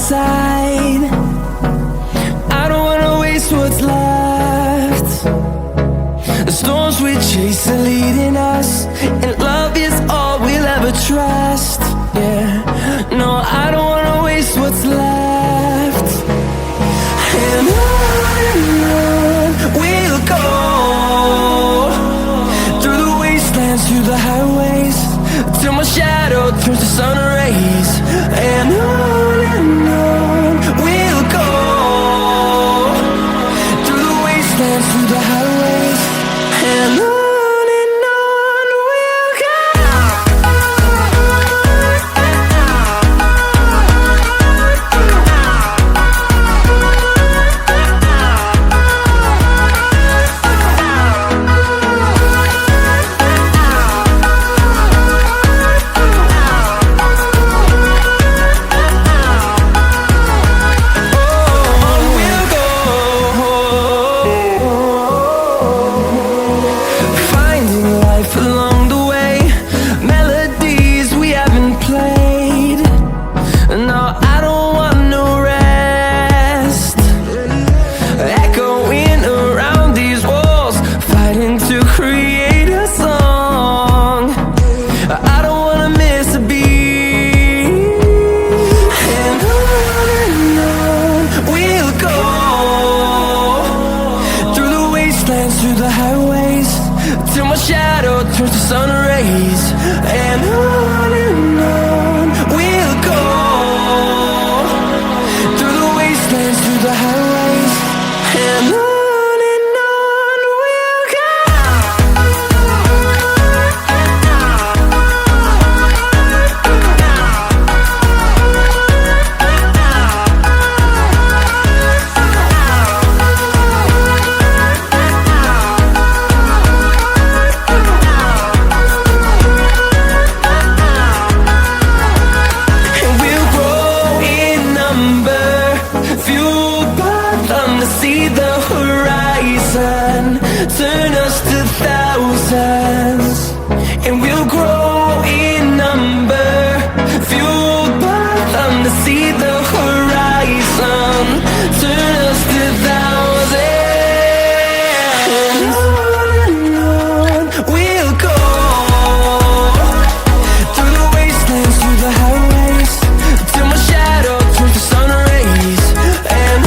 side. I don't wanna waste what's left. The storms we chase are leading us, and love is all we'll ever trust. Yeah, no, I don't wanna waste what's left. And on we'll go, through the wastelands, through the highways, till my shadow turns to sun rays. And on we'll go, through the wastelands, through the highways, and on we'll go. Through the highways, till my shadow turns to sun rays. And on we'll go, through the wastelands, through the highways, and on we'll go. See the horizon, turn us to thousands, and we'll grow in number, fueled by them. To see the horizon, turn us to thousands, and on we'll go, through the wastelands, through the highways, till my shadow turns to sun rays. And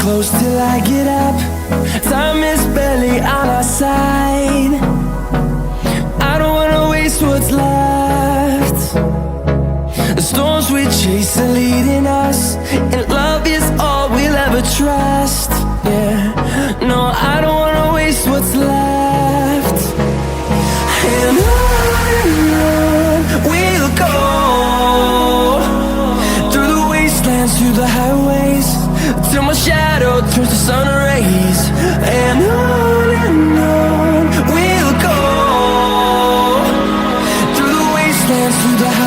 close till I get up, time is barely on our side. I don't wanna waste what's left. The storms we chase are leading us, and love is all we'll ever trust. Yeah, no, I don't wanna waste what's left. And on we'll go, through the wastelands, through the highways, till my shadow turns to sun rays. And on we'll go, through the wastelands, through the highways.